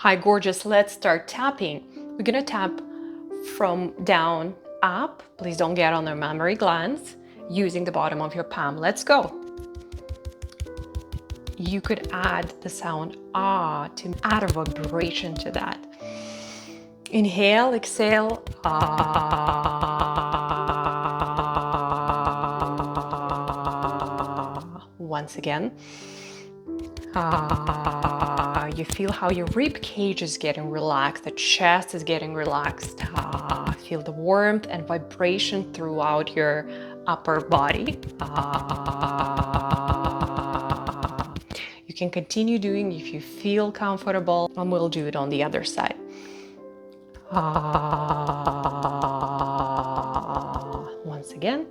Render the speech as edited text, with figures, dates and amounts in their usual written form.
Hi, gorgeous. Let's start tapping. We're gonna tap from down up. Please don't get on the mammary glands using the bottom of your palm. Let's go. You could add the sound ah to add a vibration to that. Inhale, exhale, ah. Once again. You feel how your rib cage is getting relaxed, the chest is getting relaxed. Feel the warmth and vibration throughout your upper body. You can continue doing if you feel comfortable, and we'll do it on the other side. Once again.